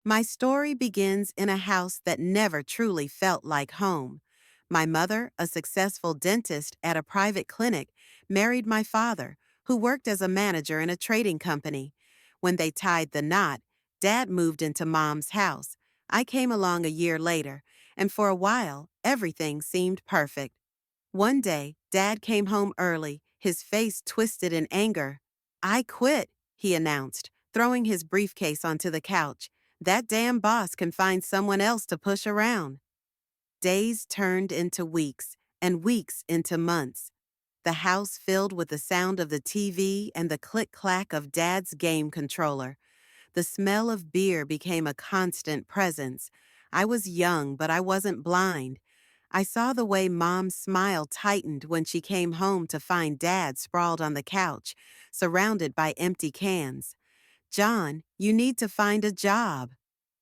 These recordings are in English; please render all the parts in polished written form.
My story begins in a house that never truly felt like home. My mother, a successful dentist at a private clinic, married my father, who worked as a manager in a trading company. When they tied the knot, Dad moved into Mom's house. I came along a year later, and for a while, everything seemed perfect. One day, Dad came home early, his face twisted in anger. "I quit," he announced, throwing his briefcase onto the couch. "That damn boss can find someone else to push around." Days turned into weeks, and weeks into months. The house filled with the sound of the TV and the click-clack of Dad's game controller. The smell of beer became a constant presence. I was young, but I wasn't blind. I saw the way Mom's smile tightened when she came home to find Dad sprawled on the couch, surrounded by empty cans. "John, you need to find a job,"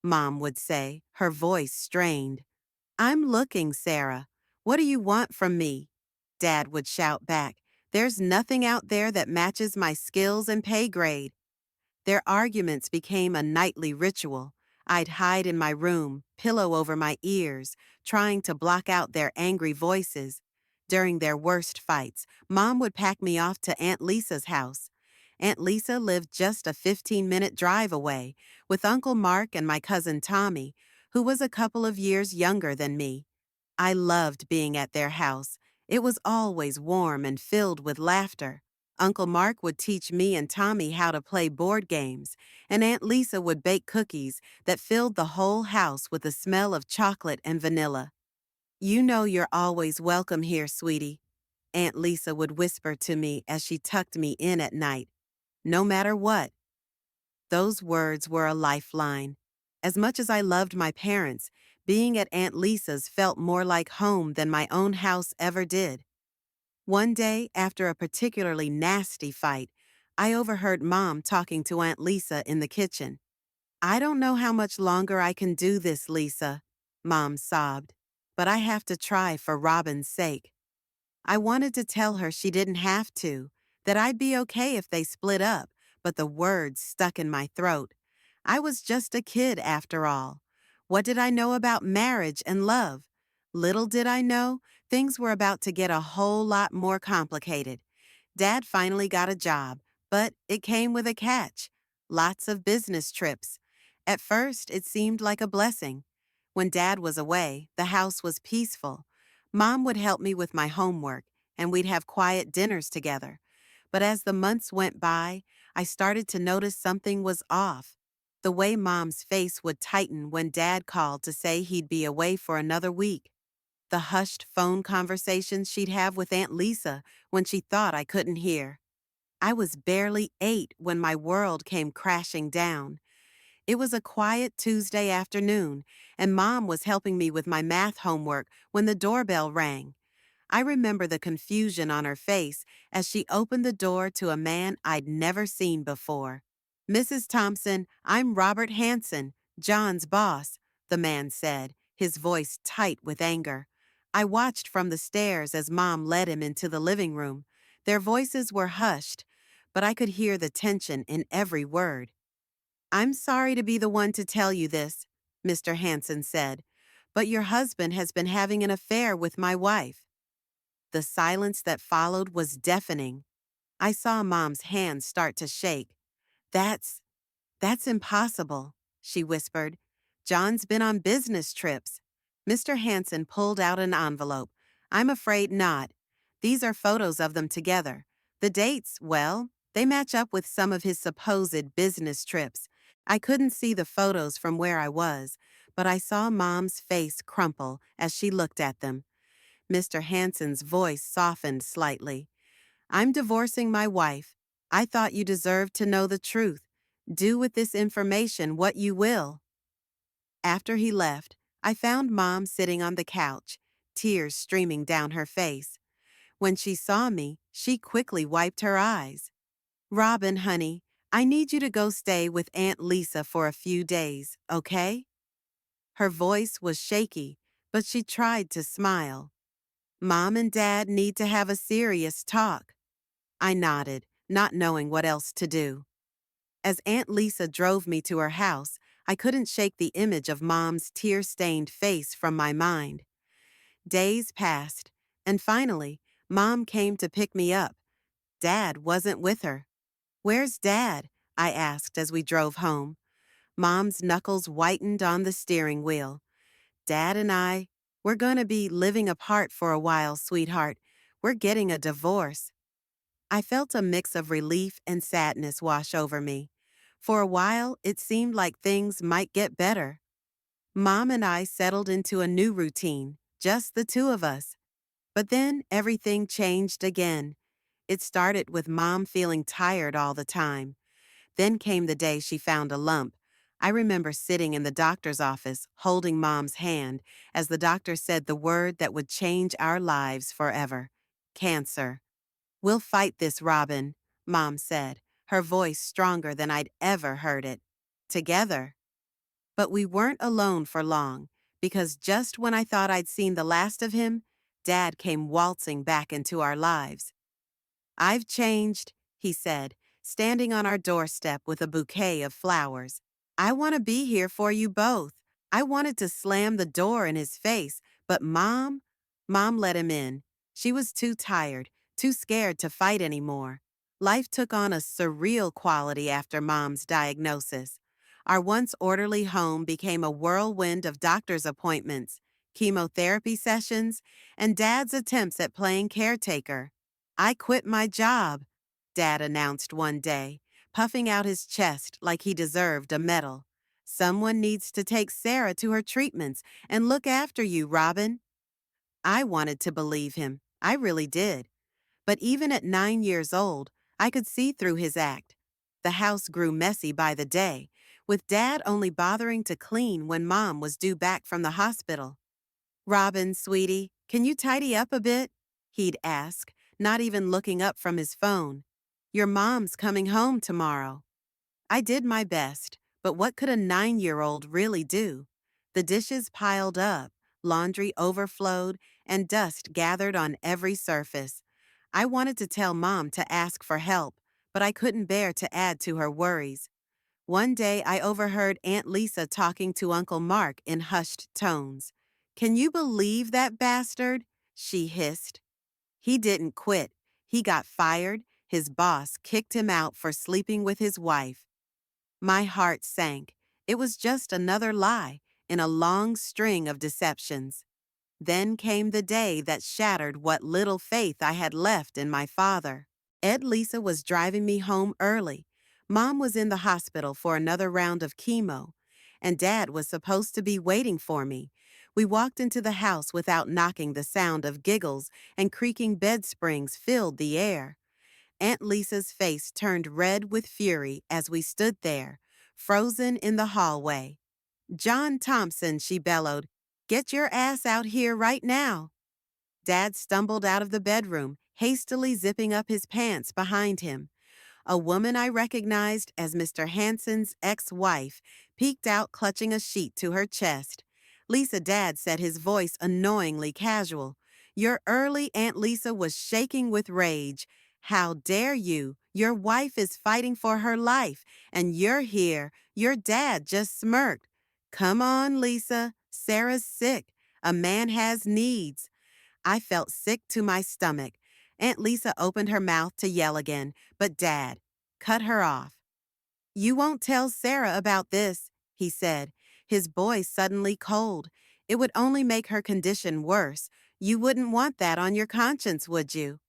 Mom would say, her voice strained. "I'm looking, Sarah. What do you want from me?" Dad would shout back. "There's nothing out there that matches my skills and pay grade." Their arguments became a nightly ritual. I'd hide in my room, pillow over my ears, trying to block out their angry voices. During their worst fights, Mom would pack me off to Aunt Lisa's house. Aunt Lisa lived just a 15-minute drive away, with Uncle Mark and my cousin Tommy, who was a couple of years younger than me. I loved being at their house. It was always warm and filled with laughter. Uncle Mark would teach me and Tommy how to play board games, and Aunt Lisa would bake cookies that filled the whole house with the smell of chocolate and vanilla. "You know you're always welcome here, sweetie," Aunt Lisa would whisper to me as she tucked me in at night. "No matter what." Those words were a lifeline. As much as I loved my parents, being at Aunt Lisa's felt more like home than my own house ever did. One day, after a particularly nasty fight, I overheard Mom talking to Aunt Lisa in the kitchen. "I don't know how much longer I can do this, Lisa," Mom sobbed, "but I have to try for Robin's sake." I wanted to tell her she didn't have to, that I'd be okay if they split up, but the words stuck in my throat. I was just a kid after all. What did I know about marriage and love? Little did I know, things were about to get a whole lot more complicated. Dad finally got a job, but it came with a catch. Lots of business trips. At first, it seemed like a blessing. When Dad was away, the house was peaceful. Mom would help me with my homework, and we'd have quiet dinners together. But as the months went by, I started to notice something was off. The way Mom's face would tighten when Dad called to say he'd be away for another week. The hushed phone conversations she'd have with Aunt Lisa when she thought I couldn't hear. I was barely 8 when my world came crashing down. It was a quiet Tuesday afternoon, and Mom was helping me with my math homework when the doorbell rang. I remember the confusion on her face as she opened the door to a man I'd never seen before. "Mrs. Thompson, I'm Robert Hanson, John's boss," the man said, his voice tight with anger. I watched from the stairs as Mom led him into the living room. Their voices were hushed, but I could hear the tension in every word. "I'm sorry to be the one to tell you this," Mr. Hanson said, "but your husband has been having an affair with my wife." The silence that followed was deafening. I saw Mom's hands start to shake. That's that's impossible," she whispered. "John's been on business trips." Mr. Hanson pulled out an envelope. "I'm afraid not. These are photos of them together. The dates, well, they match up with some of his supposed business trips. I couldn't see the photos from where I was, but I saw Mom's face crumple as she looked at them. Mr. Hanson's voice softened slightly. "I'm divorcing my wife. I thought you deserved to know the truth. Do with this information what you will." After he left, I found Mom sitting on the couch, tears streaming down her face. When she saw me, she quickly wiped her eyes. "Robin, honey, I need you to go stay with Aunt Lisa for a few days, okay?" Her voice was shaky, but she tried to smile. "Mom and Dad need to have a serious talk." I nodded, not knowing what else to do. As Aunt Lisa drove me to her house, I couldn't shake the image of Mom's tear-stained face from my mind. Days passed, and finally, Mom came to pick me up. Dad wasn't with her. "Where's Dad?" I asked as we drove home. Mom's knuckles whitened on the steering wheel. "Dad and we're gonna be living apart for a while, sweetheart. We're getting a divorce." I felt a mix of relief and sadness wash over me. For a while, it seemed like things might get better. Mom and I settled into a new routine, just the two of us. But then everything changed again. It started with Mom feeling tired all the time. Then came the day she found a lump. I remember sitting in the doctor's office, holding Mom's hand, as the doctor said the word that would change our lives forever: cancer. "We'll fight this, Robin," Mom said, her voice stronger than I'd ever heard it. "Together." But we weren't alone for long, because just when I thought I'd seen the last of him, Dad came waltzing back into our lives. "I've changed," he said, standing on our doorstep with a bouquet of flowers. "I want to be here for you both." I wanted to slam the door in his face, but Mom let him in. She was too tired, too scared to fight anymore. Life took on a surreal quality after Mom's diagnosis. Our once orderly home became a whirlwind of doctor's appointments, chemotherapy sessions, and Dad's attempts at playing caretaker. "I quit my job," Dad announced one day, puffing out his chest like he deserved a medal. "Someone needs to take Sarah to her treatments and look after you, Robin." I wanted to believe him. I really did. But even at 9 years old, I could see through his act. The house grew messy by the day, with Dad only bothering to clean when Mom was due back from the hospital. "Robin, sweetie, can you tidy up a bit?" he'd ask, not even looking up from his phone. "Your mom's coming home tomorrow." I did my best, but what could a 9-year-old really do? The dishes piled up, laundry overflowed, and dust gathered on every surface. I wanted to tell Mom to ask for help, but I couldn't bear to add to her worries. One day I overheard Aunt Lisa talking to Uncle Mark in hushed tones. "Can you believe that bastard?" she hissed. "He didn't quit. He got fired. His boss kicked him out for sleeping with his wife." My heart sank. It was just another lie in a long string of deceptions. Then came the day that shattered what little faith I had left in my father. Lisa was driving me home early. Mom was in the hospital for another round of chemo, and Dad was supposed to be waiting for me. We walked into the house without knocking. The sound of giggles and creaking bed springs filled the air. Aunt Lisa's face turned red with fury as we stood there, frozen in the hallway. "John Thompson," she bellowed, "get your ass out here right now." Dad stumbled out of the bedroom, hastily zipping up his pants behind him. A woman I recognized as Mr. Hanson's ex-wife peeked out clutching a sheet to her chest. Lisa, Dad said, his voice annoyingly casual. Your early Aunt Lisa was shaking with rage. "How dare you? Your wife is fighting for her life, and you're here." Your dad just smirked. "Come on, Lisa. Sarah's sick. A man has needs." I felt sick to my stomach. Aunt Lisa opened her mouth to yell again, but Dad cut her off. "You won't tell Sarah about this," he said, his voice suddenly cold. "It would only make her condition worse. You wouldn't want that on your conscience, would you?"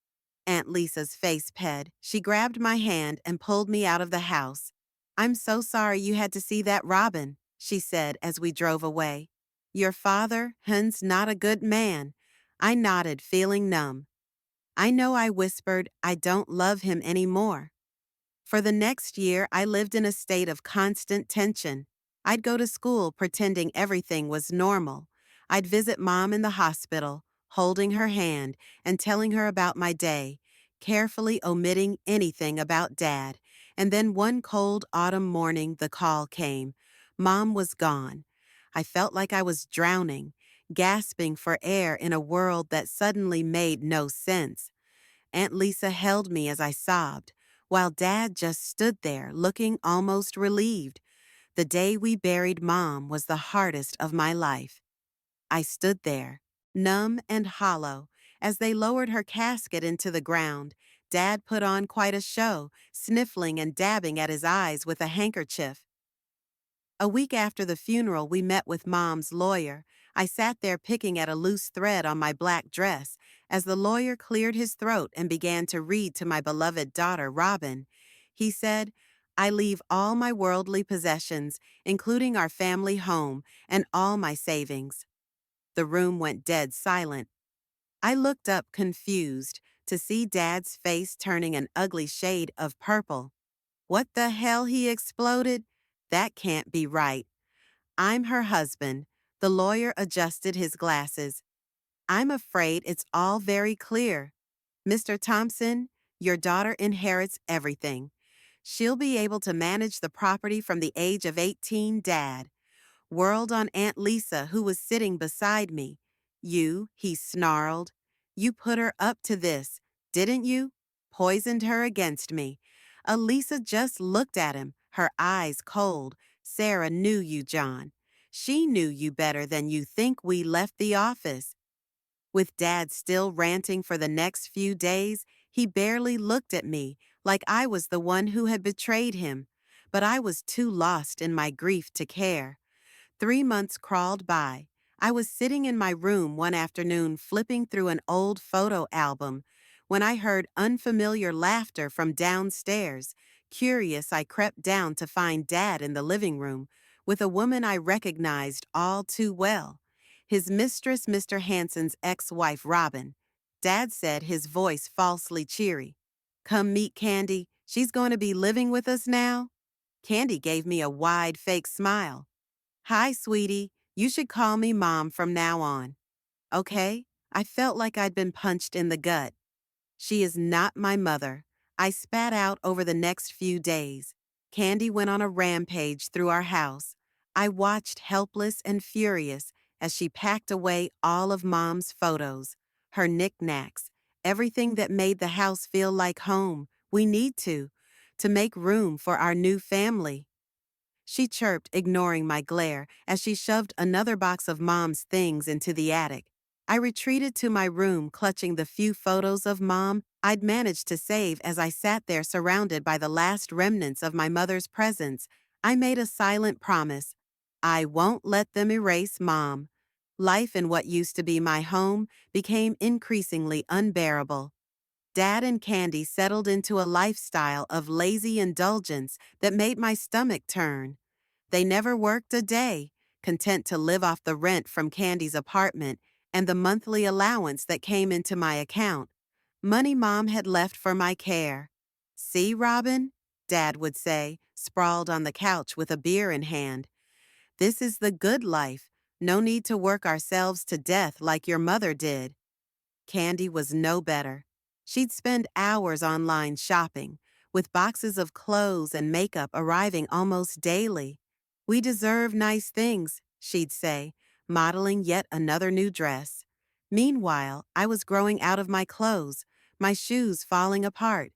Aunt Lisa's face ped. She grabbed my hand and pulled me out of the house. "I'm so sorry you had to see that Robin," she said as we drove away. "Your father, Hun's not a good man." I nodded, feeling numb. I know I whispered, "I don't love him anymore." For the next year, I lived in a state of constant tension. I'd go to school pretending everything was normal. I'd visit Mom in the hospital, holding her hand and telling her about my day, carefully omitting anything about Dad. And then one cold autumn morning, the call came. Mom was gone. I felt like I was drowning, gasping for air in a world that suddenly made no sense. Aunt Lisa held me as I sobbed, while Dad just stood there looking almost relieved. The day we buried Mom was the hardest of my life. I stood there, numb and hollow, as they lowered her casket into the ground. Dad put on quite a show, sniffling and dabbing at his eyes with a handkerchief. A week after the funeral, we met with Mom's lawyer. I sat there picking at a loose thread on my black dress as the lawyer cleared his throat and began to read to my beloved daughter, Robin. He said, "I leave all my worldly possessions, including our family home and all my savings." The room went dead silent. I looked up confused to see Dad's face turning an ugly shade of purple. "What the hell?" he exploded. "That can't be right. I'm her husband." The lawyer adjusted his glasses. "I'm afraid it's all very clear. Mr. Thompson, your daughter inherits everything. She'll be able to manage the property from the age of 18, Dad." Whirled on Aunt Lisa, who was sitting beside me. "You," he snarled. "You put her up to this, didn't you? Poisoned her against me." Elisa just looked at him, her eyes cold. "Sarah knew you, John. She knew you better than you think. We left the office." With Dad still ranting for the next few days, he barely looked at me, like I was the one who had betrayed him. But I was too lost in my grief to care. 3 months crawled by. I was sitting in my room one afternoon flipping through an old photo album when I heard unfamiliar laughter from downstairs. Curious, I crept down to find Dad in the living room with a woman I recognized all too well. His mistress, Mr. Hanson's ex-wife, Robin. Dad said, his voice falsely cheery, "Come meet Candy. She's going to be living with us now." Candy gave me a wide fake smile. "Hi, sweetie. You should call me Mom from now on." "Okay." I felt like I'd been punched in the gut. "She is not my mother." I spat out over the next few days. Candy went on a rampage through our house. I watched helpless and furious as she packed away all of Mom's photos, her knickknacks, everything that made the house feel like home. We need to make room for our new family. She chirped, ignoring my glare, as she shoved another box of Mom's things into the attic. I retreated to my room, clutching the few photos of Mom I'd managed to save. As I sat there surrounded by the last remnants of my mother's presence, I made a silent promise. I won't let them erase Mom. Life in what used to be my home became increasingly unbearable. Dad and Candy settled into a lifestyle of lazy indulgence that made my stomach turn. They never worked a day, content to live off the rent from Candy's apartment and the monthly allowance that came into my account. Money Mom had left for my care. "See, Robin?" Dad would say, sprawled on the couch with a beer in hand. "This is the good life. No need to work ourselves to death like your mother did." Candy was no better. She'd spend hours online shopping, with boxes of clothes and makeup arriving almost daily. "We deserve nice things," she'd say, modeling yet another new dress. Meanwhile, I was growing out of my clothes, my shoes falling apart.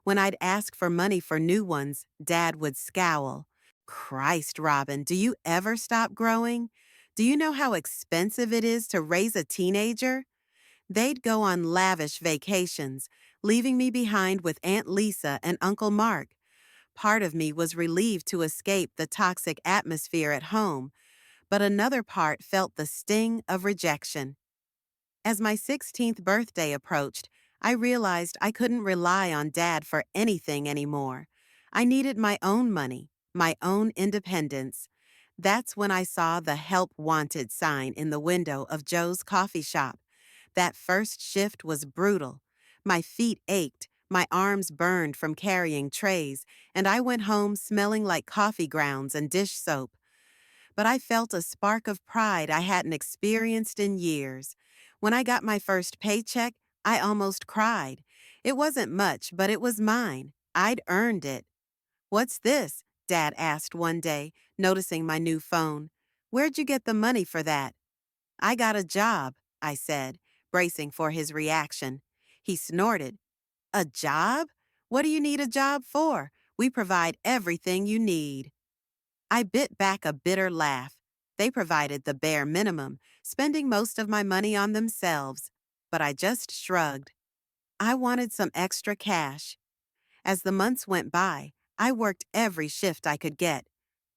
When I'd ask for money for new ones, Dad would scowl. "Christ, Robin, do you ever stop growing? Do you know how expensive it is to raise a teenager?" They'd go on lavish vacations, leaving me behind with Aunt Lisa and Uncle Mark. Part of me was relieved to escape the toxic atmosphere at home, but another part felt the sting of rejection. As my 16th birthday approached, I realized I couldn't rely on Dad for anything anymore. I needed my own money, my own independence. That's when I saw the "Help Wanted" sign in the window of Joe's coffee shop. That first shift was brutal. My feet ached, my arms burned from carrying trays, and I went home smelling like coffee grounds and dish soap. But I felt a spark of pride I hadn't experienced in years. When I got my first paycheck, I almost cried. It wasn't much, but it was mine. I'd earned it. "What's this?" Dad asked one day, noticing my new phone. "Where'd you get the money for that?" "I got a job," I said, bracing for his reaction. He snorted. "A job? What do you need a job for? We provide everything you need." I bit back a bitter laugh. They provided the bare minimum, spending most of my money on themselves. But I just shrugged. I wanted some extra cash. As the months went by, I worked every shift I could get.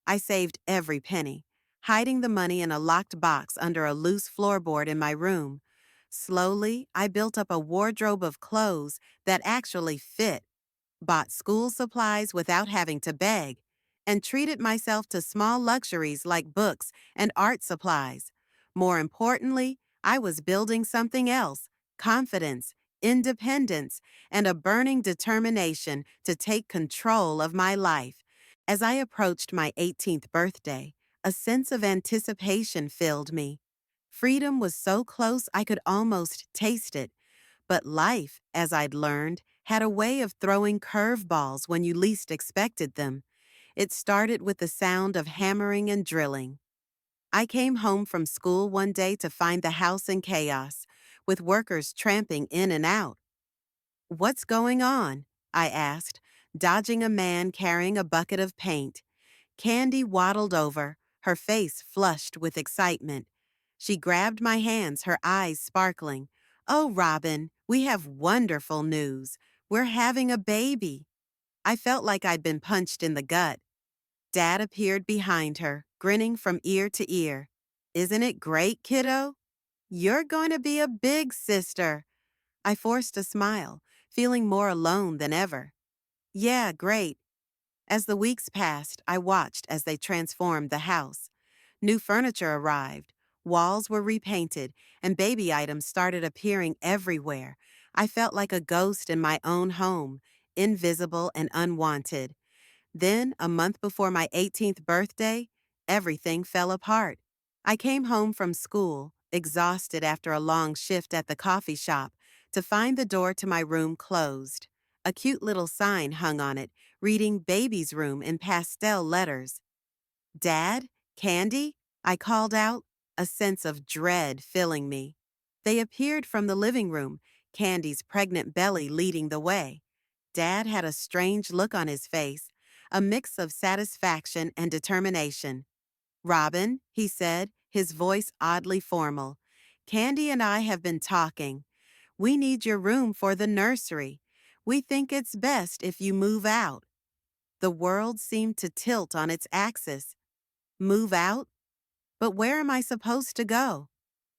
I saved every penny, hiding the money in a locked box under a loose floorboard in my room. Slowly, I built up a wardrobe of clothes that actually fit, bought school supplies without having to beg, and treated myself to small luxuries like books and art supplies. More importantly, I was building something else: confidence, independence, and a burning determination to take control of my life. As I approached my 18th birthday, a sense of anticipation filled me. Freedom was so close I could almost taste it. But life, as I'd learned, had a way of throwing curveballs when you least expected them. It started with the sound of hammering and drilling. I came home from school one day to find the house in chaos, with workers tramping in and out. "What's going on?" I asked, dodging a man carrying a bucket of paint. Candy waddled over, her face flushed with excitement. She grabbed my hands, her eyes sparkling. "Oh, Robin, we have wonderful news. We're having a baby." I felt like I'd been punched in the gut. Dad appeared behind her, grinning from ear to ear. "Isn't it great, kiddo? You're going to be a big sister." I forced a smile, feeling more alone than ever. "Yeah, great." As the weeks passed, I watched as they transformed the house. New furniture arrived, walls were repainted, and baby items started appearing everywhere. I felt like a ghost in my own home, invisible and unwanted. Then, a month before my 18th birthday, everything fell apart. I came home from school, exhausted after a long shift at the coffee shop, to find the door to my room closed. A cute little sign hung on it, reading "Baby's Room" in pastel letters. "Dad? Candy?" I called out, a sense of dread filling me. They appeared from the living room, Candy's pregnant belly leading the way. Dad had a strange look on his face, a mix of satisfaction and determination. "Robin," he said, his voice oddly formal, "Candy and I have been talking. We need your room for the nursery. We think it's best if you move out." The world seemed to tilt on its axis. Move out? But where am I supposed to go?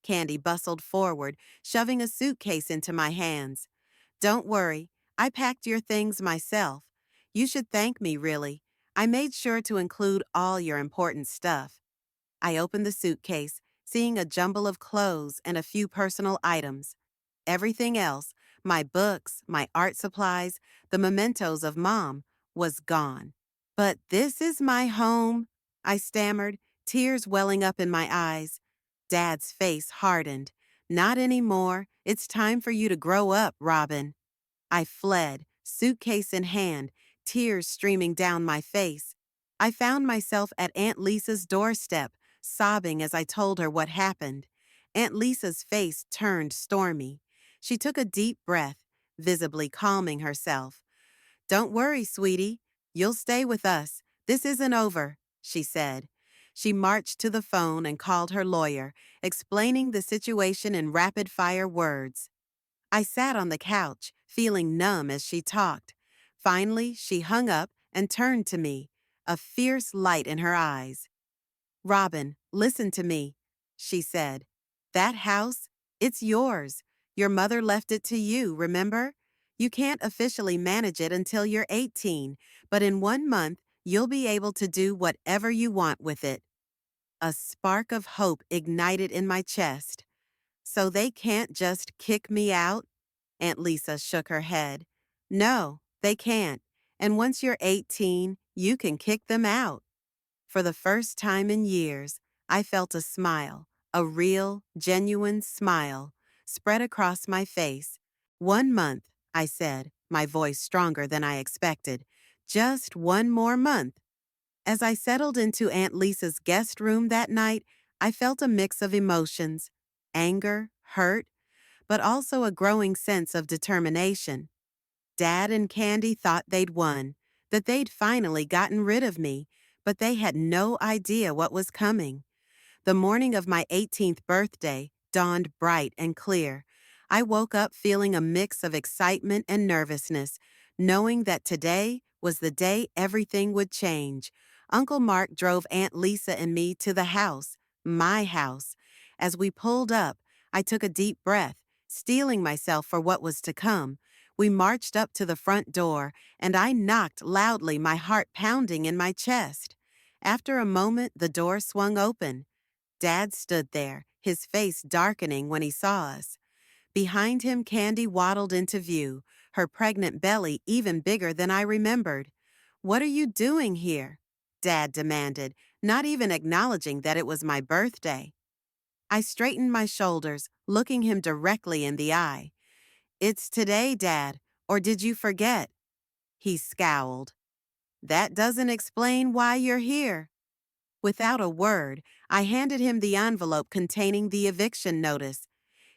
Candy bustled forward, shoving a suitcase into my hands. "Don't worry, I packed your things myself. You should thank me, really. I made sure to include all your important stuff." I opened the suitcase, seeing a jumble of clothes and a few personal items. Everything else, my books, my art supplies, the mementos of Mom, was gone. "But this is my home," I stammered, tears welling up in my eyes. Dad's face hardened. "Not anymore. It's time for you to grow up, Robin." I fled, suitcase in hand, tears streaming down my face. I found myself at Aunt Lisa's doorstep, sobbing as I told her what happened. Aunt Lisa's face turned stormy. She took a deep breath, visibly calming herself. "Don't worry, sweetie. You'll stay with us. This isn't over," she said. She marched to the phone and called her lawyer, explaining the situation in rapid-fire words. I sat on the couch, feeling numb as she talked. Finally, she hung up and turned to me, a fierce light in her eyes. "Robin, listen to me," she said. "That house, it's yours. Your mother left it to you, remember? You can't officially manage it until you're 18, but in 1 month, you'll be able to do whatever you want with it." A spark of hope ignited in my chest. "So they can't just kick me out?" Aunt Lisa shook her head. "No, they can't. And once you're 18, you can kick them out." For the first time in years, I felt a smile, a real, genuine smile, spread across my face. "1 month," I said, my voice stronger than I expected. "Just 1 more month." As I settled into Aunt Lisa's guest room that night, I felt a mix of emotions: anger, hurt, but also a growing sense of determination. Dad and Candy thought they'd won, that they'd finally gotten rid of me, but they had no idea what was coming. The morning of my 18th birthday dawned bright and clear. I woke up feeling a mix of excitement and nervousness, knowing that today was the day everything would change. Uncle Mark drove Aunt Lisa and me to the house, my house. As we pulled up, I took a deep breath, steeling myself for what was to come. We marched up to the front door, and I knocked loudly, my heart pounding in my chest. After a moment, the door swung open. Dad stood there, his face darkening when he saw us. Behind him, Candy waddled into view, her pregnant belly even bigger than I remembered. "What are you doing here?" Dad demanded, not even acknowledging that it was my birthday. I straightened my shoulders, looking him directly in the eye. "It's today, Dad, or did you forget?" He scowled. "That doesn't explain why you're here." Without a word, I handed him the envelope containing the eviction notice.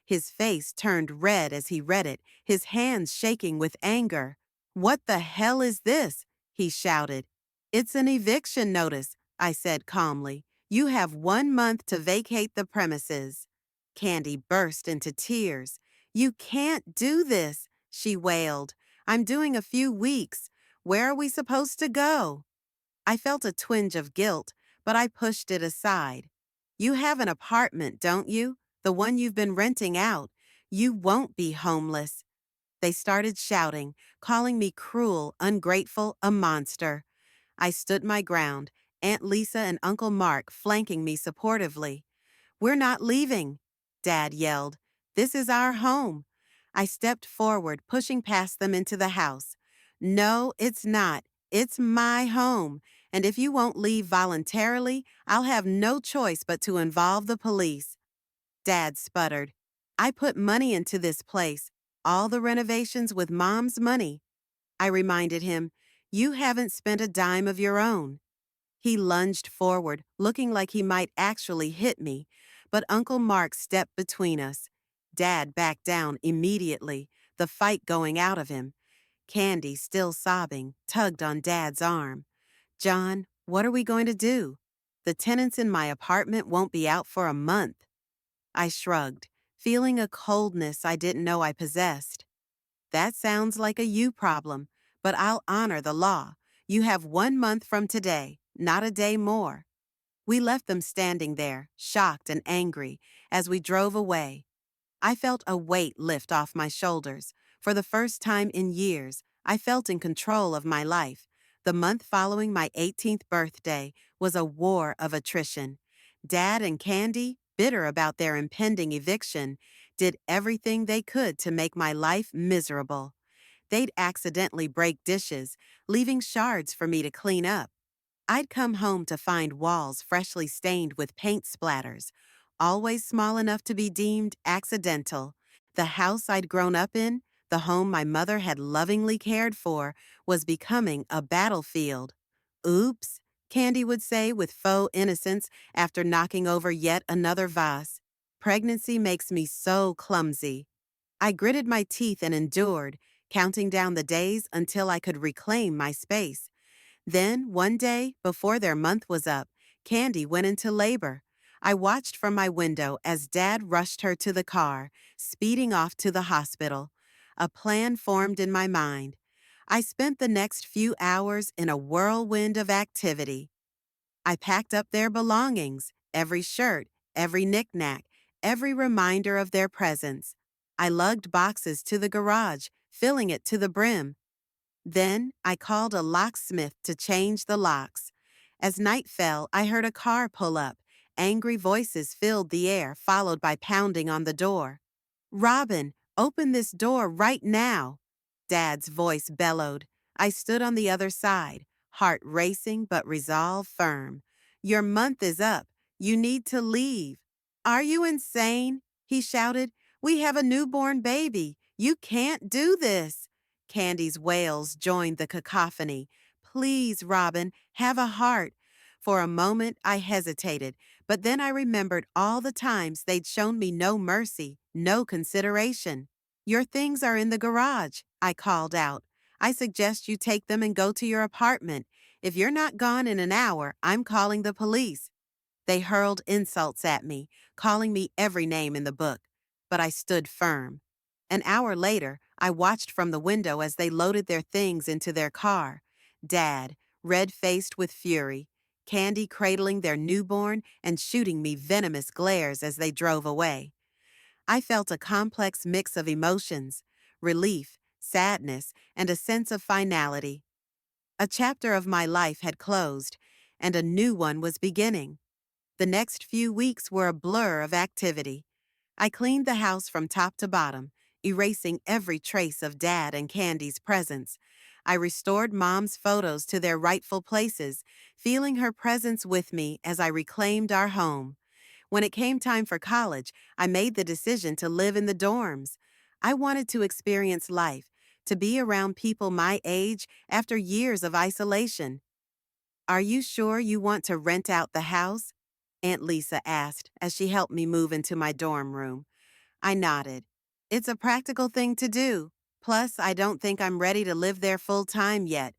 His face turned red as he read it, his hands shaking with anger. "What the hell is this?" he shouted. "It's an eviction notice," I said calmly. "You have 1 month to vacate the premises." Candy burst into tears. "You can't do this," she wailed. "I'm doing a few weeks. Where are we supposed to go?" I felt a twinge of guilt, but I pushed it aside. "You have an apartment, don't you? The one you've been renting out. You won't be homeless." They started shouting, calling me cruel, ungrateful, a monster. I stood my ground, Aunt Lisa and Uncle Mark flanking me supportively. "We're not leaving," Dad yelled. "This is our home." I stepped forward, pushing past them into the house. "No, it's not. It's my home. And if you won't leave voluntarily, I'll have no choice but to involve the police." Dad sputtered. "I put money into this place. All the renovations with Mom's money." I reminded him, "You haven't spent a dime of your own." He lunged forward, looking like he might actually hit me, but Uncle Mark stepped between us. Dad backed down immediately, the fight going out of him. Candy, still sobbing, tugged on Dad's arm. "John, what are we going to do? The tenants in my apartment won't be out for a month." I shrugged, feeling a coldness I didn't know I possessed. "That sounds like a you problem, but I'll honor the law. You have 1 month from today, not a day more." We left them standing there, shocked and angry, as we drove away. I felt a weight lift off my shoulders. For the first time in years, I felt in control of my life. The month following my 18th birthday was a war of attrition. Dad and Candy, bitter about their impending eviction, did everything they could to make my life miserable. They'd accidentally break dishes, leaving shards for me to clean up. I'd come home to find walls freshly stained with paint splatters, always small enough to be deemed accidental. The house I'd grown up in, the home my mother had lovingly cared for, was becoming a battlefield. "Oops," Candy would say with faux innocence after knocking over yet another vase. "Pregnancy makes me so clumsy." I gritted my teeth and endured, counting down the days until I could reclaim my space. Then, one day, before their month was up, Candy went into labor. I watched from my window as Dad rushed her to the car, speeding off to the hospital. A plan formed in my mind. I spent the next few hours in a whirlwind of activity. I packed up their belongings, every shirt, every knick-knack, every reminder of their presence. I lugged boxes to the garage, filling it to the brim. Then I called a locksmith to change the locks. As night fell, I heard a car pull up. Angry voices filled the air, followed by pounding on the door. "Robin, open this door right now!" Dad's voice bellowed. I stood on the other side, heart racing but resolve firm. "Your month is up. You need to leave." "Are you insane?" he shouted. "We have a newborn baby. You can't do this." Candy's wails joined the cacophony. "Please, Robin, have a heart." For a moment, I hesitated, but then I remembered all the times they'd shown me no mercy, no consideration. "Your things are in the garage," I called out. "I suggest you take them and go to your apartment. If you're not gone in an hour, I'm calling the police. They hurled insults at me, calling me every name in the book, but I stood firm. An hour later, I watched from the window as they loaded their things into their car. Dad, red-faced with fury, Candy cradling their newborn and shooting me venomous glares as they drove away. I felt a complex mix of emotions: relief, sadness, and a sense of finality. A chapter of my life had closed, and a new one was beginning. The next few weeks were a blur of activity. I cleaned the house from top to bottom, erasing every trace of Dad and Candy's presence. I restored Mom's photos to their rightful places, feeling her presence with me as I reclaimed our home. When it came time for college, I made the decision to live in the dorms. I wanted to experience life, to be around people my age after years of isolation. "Are you sure you want to rent out the house?" Aunt Lisa asked as she helped me move into my dorm room. I nodded. "It's a practical thing to do. Plus, I don't think I'm ready to live there full time yet.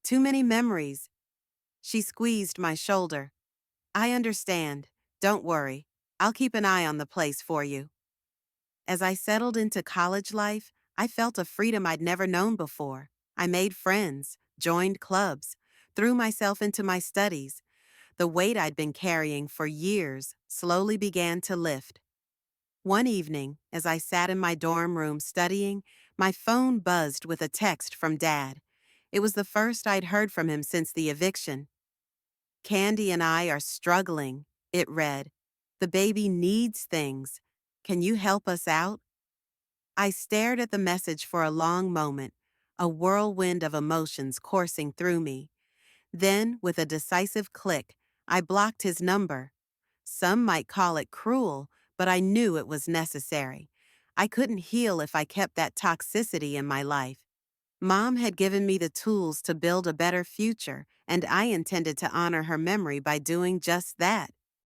Too many memories." She squeezed my shoulder. "I understand. Don't worry. I'll keep an eye on the place for you." As I settled into college life, I felt a freedom I'd never known before. I made friends, joined clubs, threw myself into my studies. The weight I'd been carrying for years slowly began to lift. One evening, as I sat in my dorm room studying, my phone buzzed with a text from Dad. It was the first I'd heard from him since the eviction. "Candy and I are struggling," it read. "The baby needs things. Can you help us out?" I stared at the message for a long moment, a whirlwind of emotions coursing through me. Then, with a decisive click, I blocked his number. Some might call it cruel, but I knew it was necessary. I couldn't heal if I kept that toxicity in my life. Mom had given me the tools to build a better future, and I intended to honor her memory by doing just that.